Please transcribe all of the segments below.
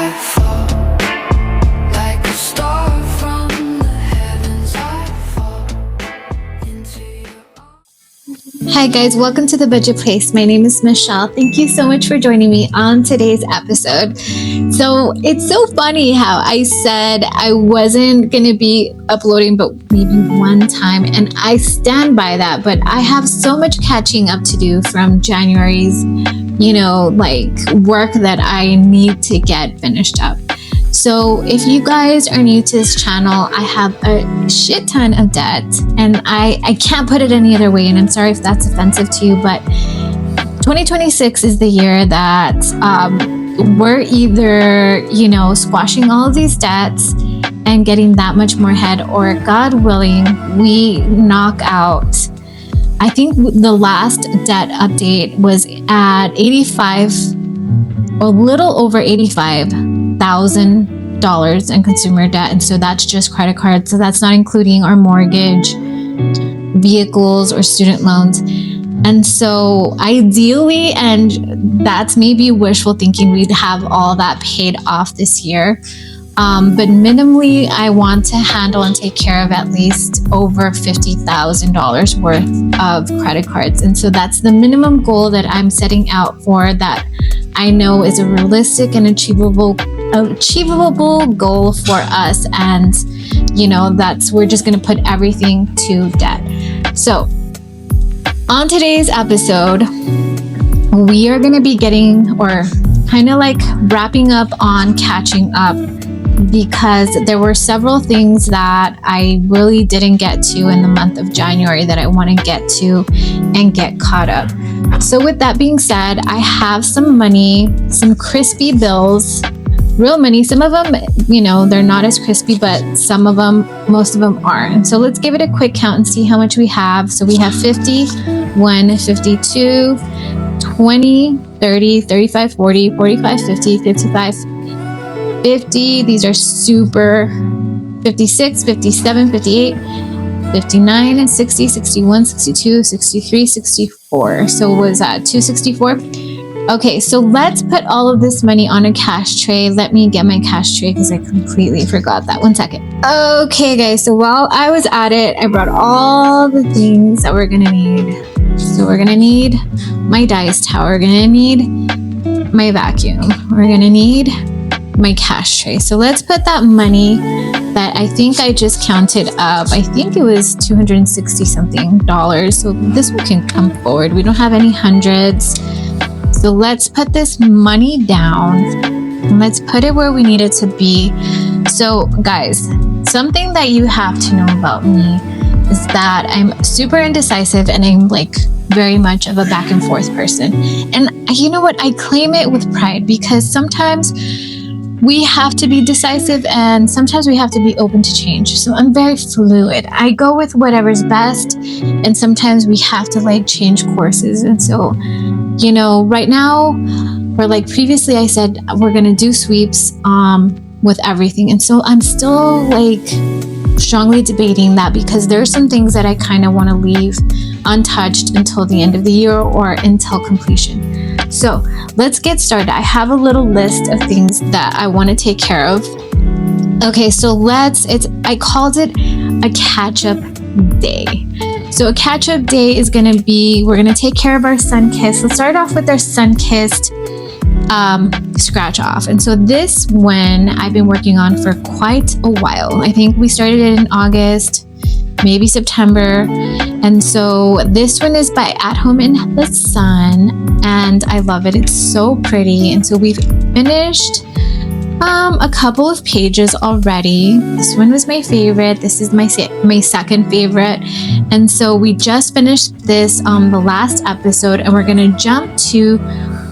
I fall like a star from the heavens. I fall into your arms. Hi guys, welcome to The Budget Place. My name is Michelle. Thank you so much for joining me on today's episode. So it's so funny how I said I wasn't going to be uploading but maybe one time, and I stand by that, but I have so much catching up to do from January's, work that I need to get finished up. So if you guys are new to this channel, I have a shit ton of debt, and I can't put it any other way, and I'm sorry if that's offensive to you, but 2026 is the year that we're either, squashing all of these debts and getting that much more ahead, or God willing, we knock out. I think the last debt update was at a little over $85,000 in consumer debt. And so that's just credit cards. So that's not including our mortgage, vehicles, or student loans. And so ideally, and that's maybe wishful thinking, we'd have all that paid off this year. But minimally, I want to handle and take care of at least over $50,000 worth of credit cards. And so that's the minimum goal that I'm setting out for, that I know is a realistic and achievable goal for us. And, we're just going to put everything to debt. So on today's episode, we are going to be getting, or kind of like wrapping up on catching up, because there were several things that I really didn't get to in the month of January that I want to get to and get caught up. So with that being said, I have some money, some crispy bills, real money. Some of them, they're not as crispy, but most of them are. And so let's give it a quick count and see how much we have. So we have 50, 1, 52, 20, 30, 35, 40, 45, 50, 55, 50. These are super 56, 57, 58, 59, 60, 61, 62, 63, 64. So what was that? 264? Okay, so let's put all of this money on a cash tray. Let me get my cash tray because I completely forgot that. 1 second. Okay, guys, so while I was at it, I brought all the things that we're gonna need. So we're gonna need my dice towel. We're gonna need my vacuum. We're gonna need my cash tray. So let's put that money that I think I just counted up. I think it was $260 something. So this one can come forward. We don't have any hundreds. So let's put this money down and let's put it where we need it to be. So guys, something that you have to know about me is that I'm super indecisive, and I'm very much of a back and forth person. And you know what? I claim it with pride, because sometimes we have to be decisive and sometimes we have to be open to change. So I'm very fluid. I go with whatever's best, and sometimes we have to change courses. And so, right now, or previously I said we're going to do sweeps with everything. And so I'm still strongly debating that, because there are some things that I kind of want to leave untouched until the end of the year or until completion. So let's get started. I have a little list of things that I want to take care of. Okay, so I called it a catch-up day. So a catch-up day is going to be, we're going to take care of our sun-kissed. Let's start off with our sun-kissed scratch off. And so this one I've been working on for quite a while. I think we started it in August, maybe September. And so this one is by At Home in the Sun, and I love it. It's so pretty. And so we've finished a couple of pages already. This one was my favorite. This is my second favorite. And so we just finished this on the last episode, and we're going to jump to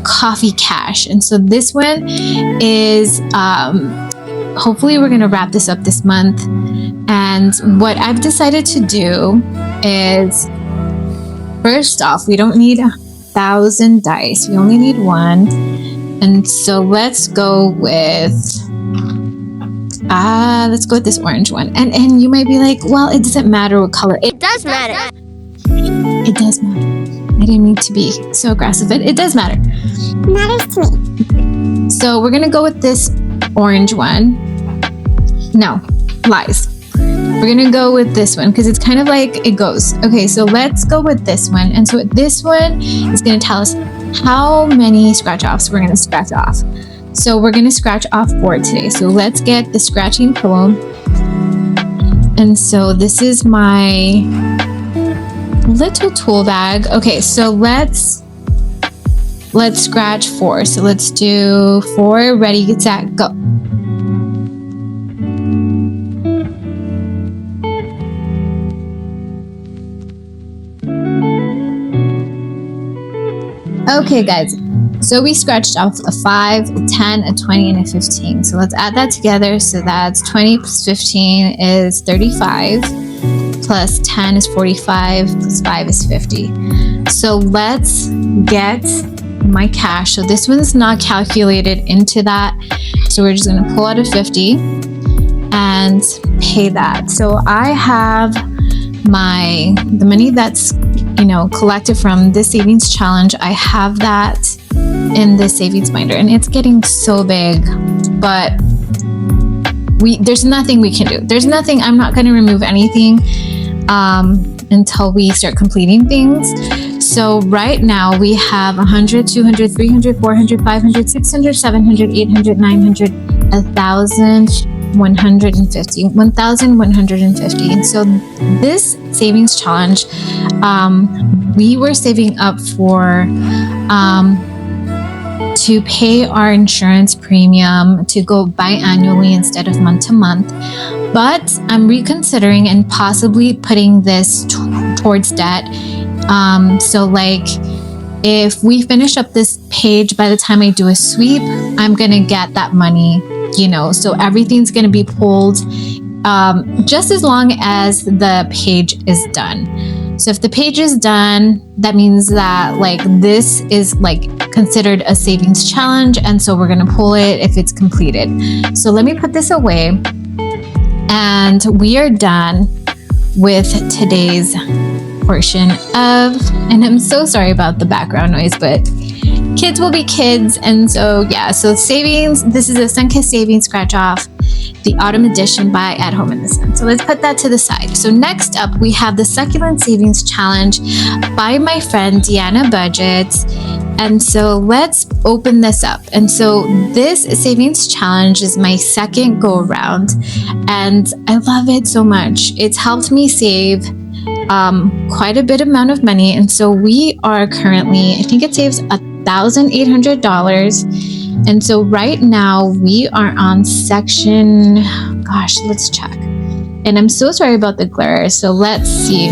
Coffee Cash. And so this one is hopefully we're going to wrap this up this month. And what I've decided to do is, first off, we don't need 1,000 dice. We only need one. And so let's go with this orange one. And you might be like, well, it doesn't matter what color. It does matter. It does matter. I didn't mean to be so aggressive, but it does matter. Matters to me. So we're going to go with this orange one. No, lies. We're gonna go with this one because it's kind of like it goes. Okay, so let's go with this one. And so this one is gonna tell us how many scratch offs we're gonna scratch off. So we're gonna scratch off 4 today. So let's get the scratching pillow. And so this is my little tool bag. Okay, so let's scratch 4. So let's do 4, ready, get set, go. Okay guys, so we scratched off a 5, a 10, a 20, and a 15. So let's add that together. So that's 20 plus 15 is 35, plus 10 is 45, plus 5 is 50. So let's get my cash. So this one's not calculated into that. So we're just gonna pull out a 50 and pay that. So I have the money that's collected from this savings challenge. I have that in this savings binder, and it's getting so big, but there's nothing we can do. There's nothing. I'm not going to remove anything until we start completing things. So right now we have 100, 200, 300, 400, 500, 600, 700, 800, 900, 1,000, 150, 1,150. And so this savings challenge, we were saving up for to pay our insurance premium, to go biannually instead of month to month. But I'm reconsidering and possibly putting this towards debt. So like if we finish up this page, by the time I do a sweep, I'm gonna get that money, so everything's gonna be pulled just as long as the page is done. So if the page is done, that means that like this is like considered a savings challenge, and so we're gonna pull it if it's completed. So let me put this away, and we are done with today's portion of, and I'm so sorry about the background noise, but kids will be kids. And so yeah, so savings, this is a Sunkissed Savings Scratch Off, the Autumn Edition by At Home in the Sun. So let's put that to the side. So next up, we have the Succulent Savings Challenge by my friend Deanna Budget. And so let's open this up. And so this savings challenge is my second go around, and I love it so much. It's helped me save quite a bit amount of money. And so we are currently, I think it saves $1,800. And so right now we are on section, gosh, let's check. And I'm so sorry about the glare. So let's see.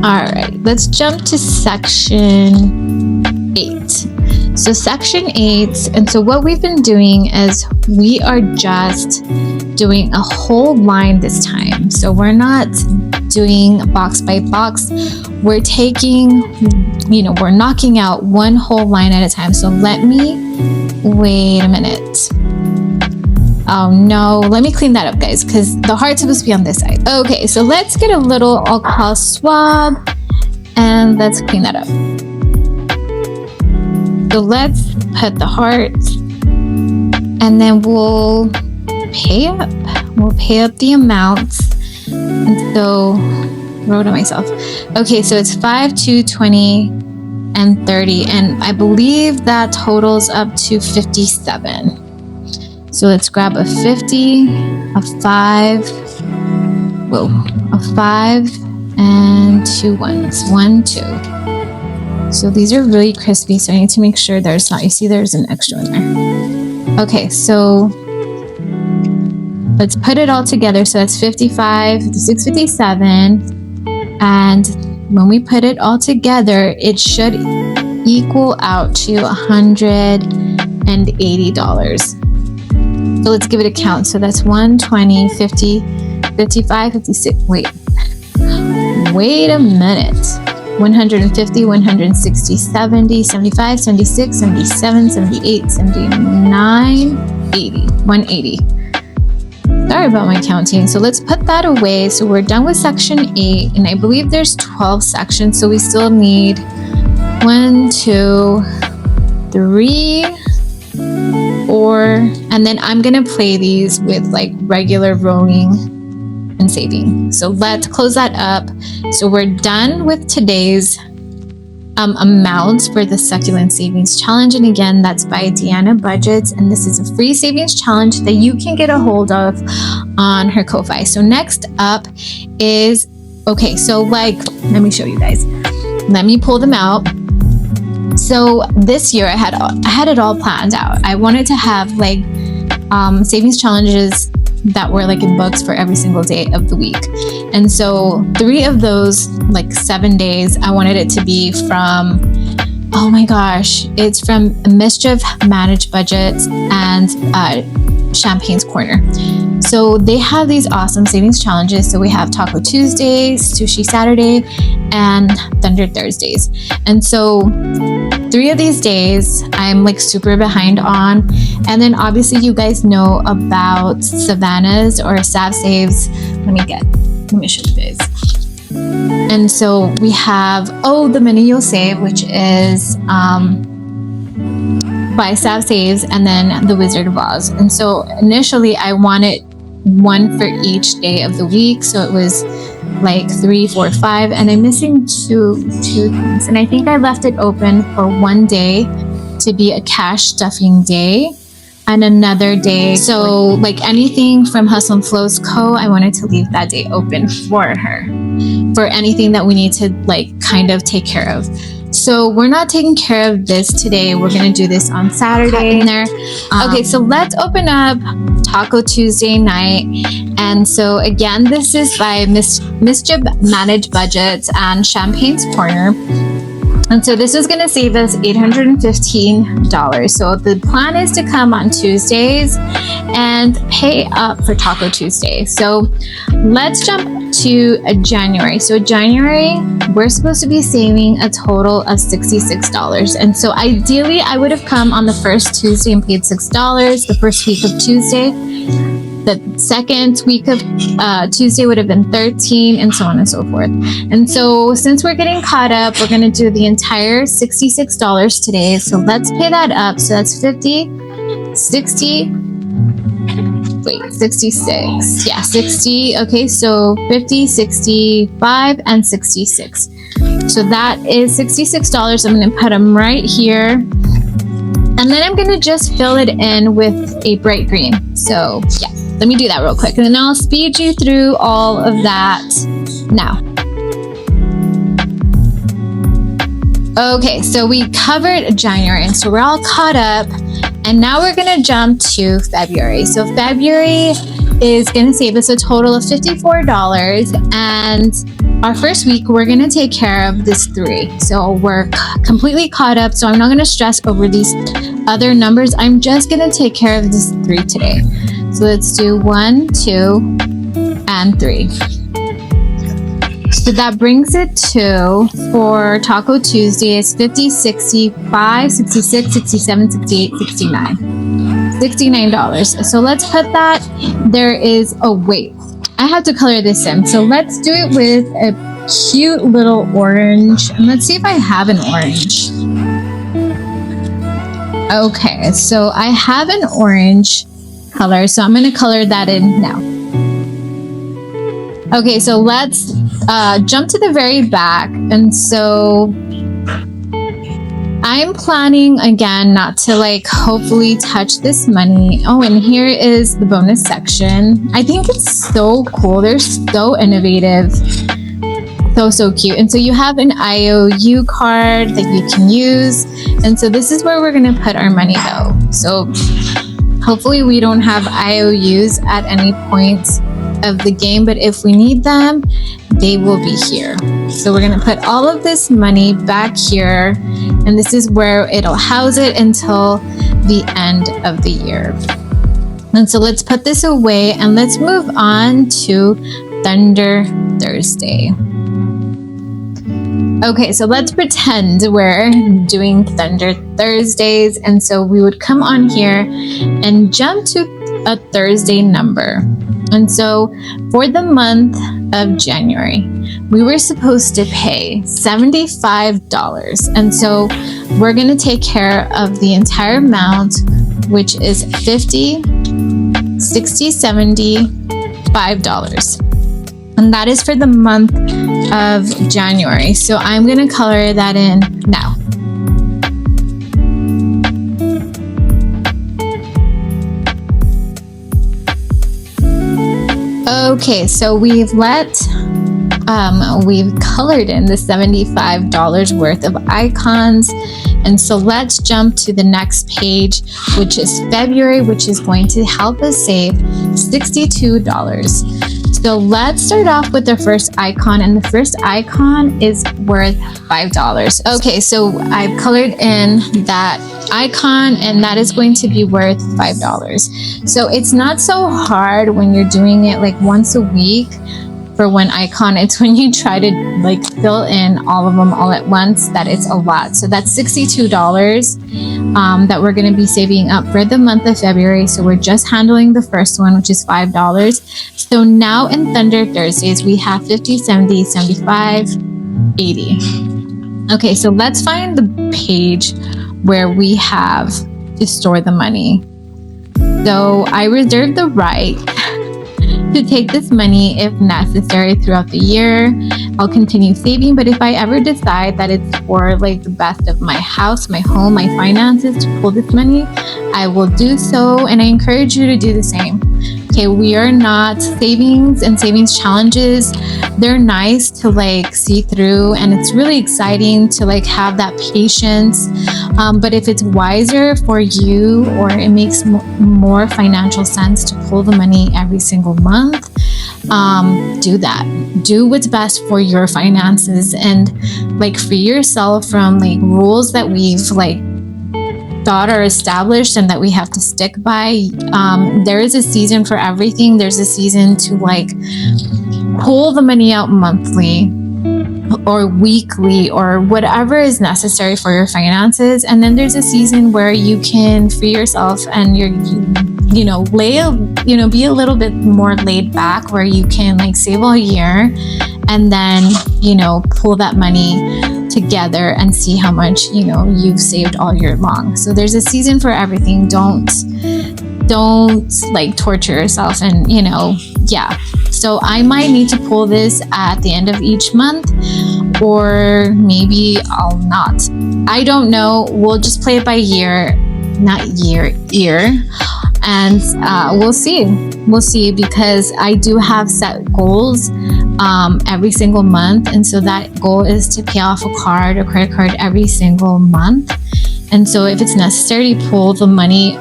All right, let's jump to section 8. So section 8, and so what we've been doing is we are just doing a whole line this time. So we're not doing box by box. We're taking, we're knocking out one whole line at a time. So wait a minute. Oh no, let me clean that up, guys, because the heart's supposed to be on this side. Okay, so let's get a little alcohol swab and let's clean that up. So let's put the heart, and then we'll pay up. We'll pay up the amounts. And so, wrote it myself. Okay, so it's 5, 2, 20, and 30, and I believe that totals up to 57. So let's grab a 50, a 5, a 5, and 2 ones. 1, 2. So these are really crispy, so I need to make sure there's not, you see there's an extra in there. Okay, so let's put it all together. So that's 55, 56, 57. And when we put it all together, it should equal out to $180. So let's give it a count. So that's 120, 50, 55, 56. Wait a minute. 150, 160, 70, 75, 76, 77, 78, 79, 80. 180. Sorry about my counting. So let's put that away. So we're done with section 8, and I believe there's 12 sections. So we still need 1, 2, 3, And then I'm gonna play these with like regular rolling and saving. So let's close that up. So we're done with today's amounts for the Succulent Savings Challenge. And again, that's by Deanna Budgets. And this is a free savings challenge that you can get a hold of on her Ko-Fi. So next up is, okay, so like, let me show you guys. Let me pull them out. So this year I had it all planned out. I wanted to have like savings challenges that were like in books for every single day of the week. And so 3 of those, like 7 days, I wanted it to be from, oh my gosh, it's from Mischief, Managed Budgets, and Champagne's Corner. So they have these awesome savings challenges. So we have Taco Tuesdays, Sushi Saturday, and Thunder Thursdays. And so 3 of these days I'm like super behind on. And then obviously you guys know about Savannah's or Sav Saves. Let me show you guys. And so we have, the Minute You'll Save, which is by Sav Saves, and then the Wizard of Oz. And so initially I wanted one for each day of the week. So it was like 3, 4, 5, and I'm missing two things. And I think I left it open for one day to be a cash stuffing day, and another day. So like anything from Hustle and Flows Co., I wanted to leave that day open for her, for anything that we need to like kind of take care of. So we're not taking care of this today. We're going to do this on Saturday in there. Okay, so let's open up Taco Tuesday night. And so again, this is by Mischief Managed Budgets and Champagne's Corner. And so this is going to save us $815. So the plan is to come on Tuesdays and pay up for Taco Tuesday. So let's jump to January. So January, we're supposed to be saving a total of $66. And so ideally, I would have come on the first Tuesday and paid $6 the first week of Tuesday. The second week of Tuesday would have been $13, and so on and so forth. And so since we're getting caught up, we're going to do the entire $66 today. So let's pay that up. So that's 66. Yeah, 60. Okay, so 50, 65, and 66. So that is $66. I'm going to put them right here. And then I'm going to just fill it in with a bright green. So yeah, let me do that real quick. And then I'll speed you through all of that now. Okay, so we covered January, and so we're all caught up. And now we're going to jump to February. So February is going to save us a total of $54. And our first week, we're going to take care of this 3. So we're completely caught up. So I'm not going to stress over these other numbers. I'm just going to take care of this 3 today. So let's do 1, 2, and 3. So that brings it to, for Taco Tuesday, is 50, 65, 66, 67, 68, 69. $69. So let's put that. There is, oh wait, I have to color this in. So let's do it with a cute little orange. And let's see if I have an orange. Okay, so I have an orange color. So I'm going to color that in now. Okay, so let's jump to the very back. And so I'm planning again not to like hopefully touch this money. Oh, and here is the bonus section. I think it's so cool. They're so innovative. So cute. And so you have an IOU card that you can use. And so this is where we're going to put our money though. So hopefully we don't have IOUs at any point of the game, but if we need them, they will be here. So we're going to put all of this money back here, and this is where it'll house it until the end of the year. And so let's put this away and let's move on to Thunder Thursday. Okay, so let's pretend we're doing Thunder Thursdays. And so we would come on here and jump to a Thursday number. And so for the month of January, we were supposed to pay $75. And so we're going to take care of the entire amount which is $50, $60, $70, $5. And that is for the month of January. So I'm going to color that in now. Okay, so we've colored in the $75 worth of icons. And so let's jump to the next page, which is February, which is going to help us save $62. So let's start off with the first icon, and the first icon is worth $5. Okay, so I've colored in that icon, and that is going to be worth $5. So it's not so hard when you're doing it like once a week for one icon. It's when you try to like fill in all of them all at once that it's a lot. So that's $62 that we're going to be saving up for the month of February. So we're just handling the first one, which is $5. So now in Thunder Thursdays, we have 50, 70, 75, 80. Okay, so let's find the page where we have to store the money. So I reserve the right to take this money if necessary throughout the year. I'll continue saving, but if I ever decide that it's for like the best of my house, my home, my finances to pull this money, I will do so, and I encourage you to do the same. Okay, we are not savings and savings challenges. They're nice to like see through, and it's really exciting to like have that patience. But if it's wiser for you, or it makes more financial sense to pull the money every single month, do that. Do what's best for your finances, and like free yourself from like rules that we've like thought are established and that we have to stick by. There is a season for everything. There's a season to like pull the money out monthly or weekly or whatever is necessary for your finances. And then there's a season where you can free yourself and be a little bit more laid back, where you can like save all year and then, pull that money together and see how much, you've saved all year long. So there's a season for everything. Don't like torture yourself and, So I might need to pull this at the end of each month, or maybe I'll not. I don't know. We'll just play it by year. And we'll see, because I do have set goals every single month. And so that goal is to pay off a credit card every single month. And so if it's necessary to pull the money,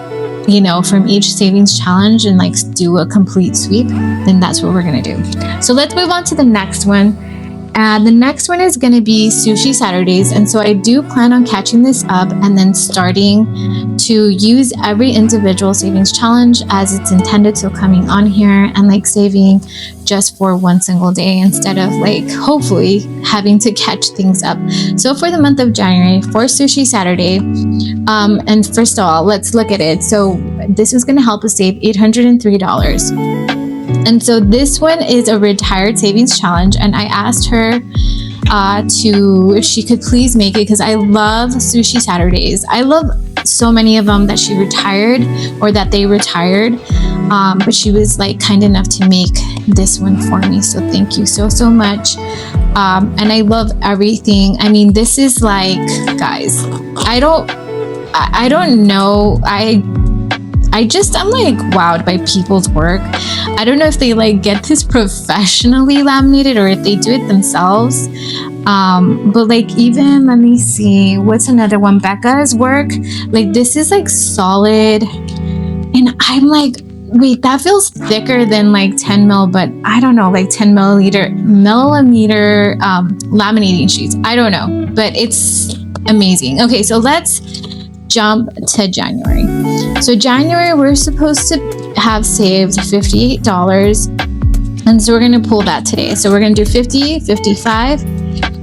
from each savings challenge and like do a complete sweep, then that's what we're going to do. So let's move on to the next one. The next one is going to be Sushi Saturdays. And so I do plan on catching this up and then starting to use every individual savings challenge as it's intended. So coming on here and like saving just for one single day instead of like hopefully having to catch things up. So for the month of January, for Sushi Saturday, and first of all, let's look at it. So this is going to help us save $803. And so this one is a retired savings challenge, and I asked her if she could please make it, because I love Sushi Saturdays. I love so many of them that she retired or that they retired, but she was like kind enough to make this one for me. So thank you so much. And I love everything. I mean, this is like, guys, I don't know. I'm like wowed by people's work. I don't know if they like get this professionally laminated or if they do it themselves. But like, even let me see, what's another one? Becca's work. Like, this is like solid, and I'm like, wait, that feels thicker than like 10 mil, but I don't know, like 10 millimeter laminating sheets. I don't know, but it's amazing. Okay, so let's jump to January. So January, we're supposed to have saved $58. And so we're going to pull that today. So we're going to do 50, 55,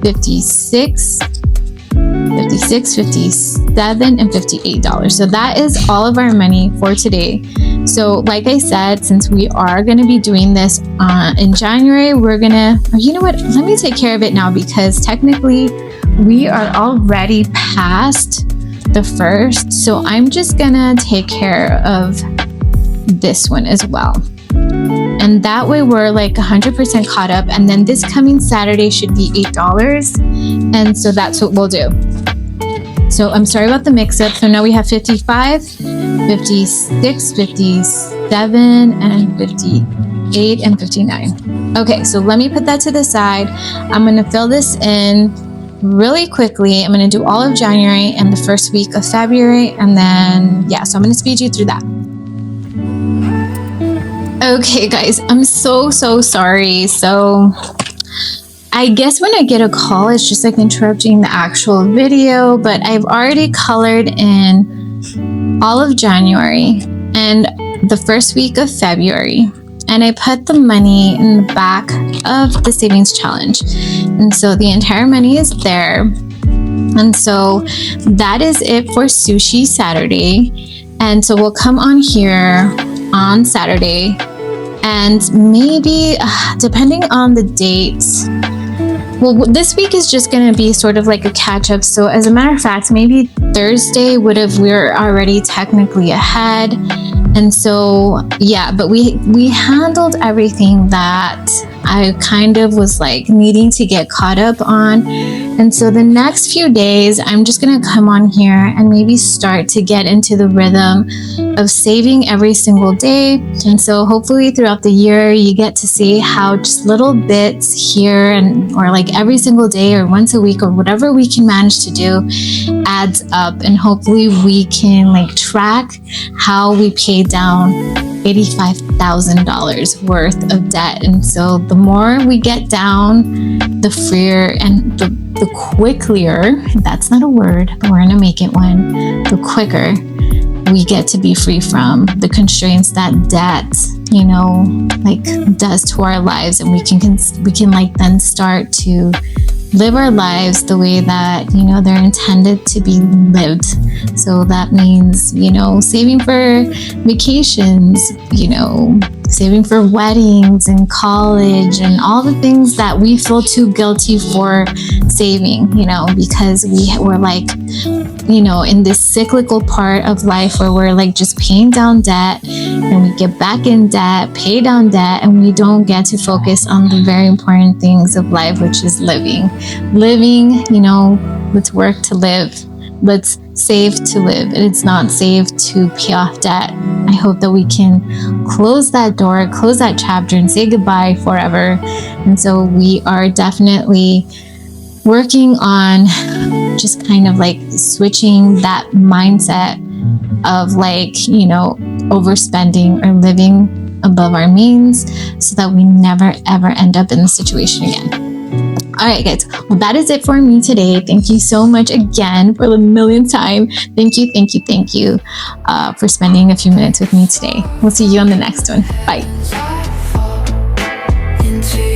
56, 56, 57, and $58. So that is all of our money for today. So like I said, since we are going to be doing this in January, we're going to, you know what, let me take care of it now, because technically we are already past the 1st. So I'm just gonna take care of this one as well. And that way we're like 100% caught up. And then this coming Saturday should be $8. And so that's what we'll do. So I'm sorry about the mix up. So now we have 55, 56, 57, and 58, and 59. Okay, so let me put that to the side. I'm gonna fill this in really quickly. I'm gonna do all of January and the first week of February. And then, yeah, so I'm gonna speed you through that. Okay, guys, I'm so sorry. So I guess when I get a call, it's just like interrupting the actual video, but I've already colored in all of January and the first week of February. And I put the money in the back of the savings challenge. And so the entire money is there. And so that is it for Sushi Saturday. And so we'll come on here on Saturday. And maybe, depending on the dates, well, this week is just going to be sort of like a catch up. So as a matter of fact, maybe Thursday we're already technically ahead. And so, yeah, but we handled everything that I kind of was like needing to get caught up on. And so the next few days, I'm just going to come on here and maybe start to get into the rhythm of saving every single day. And so hopefully throughout the year, you get to see how just little bits here or like every single day or once a week or whatever we can manage to do adds up. And hopefully we can like track how we pay down $85,000 worth of debt. And so the more we get down, the freer and the quicker, that's not a word, but we're gonna make it one, the quicker we get to be free from the constraints that debt, like does to our lives. And we can like then start to live our lives the way that, they're intended to be lived. So that means, saving for vacations, saving for weddings and college and all the things that we feel too guilty for saving, because we're like, in this cyclical part of life where we're like just paying down debt and we get back in debt, pay down debt, and we don't get to focus on the very important things of life, which is living, let's work to live. Let's save to live. And it's not save to pay off debt. I hope that we can close that door, close that chapter, and say goodbye forever. And so we are definitely working on just kind of like switching that mindset of like, overspending or living above our means so that we never ever end up in this situation again. All right, guys. Well, that is it for me today. Thank you so much again for the millionth time. Thank you for spending a few minutes with me today. We'll see you on the next one. Bye. Into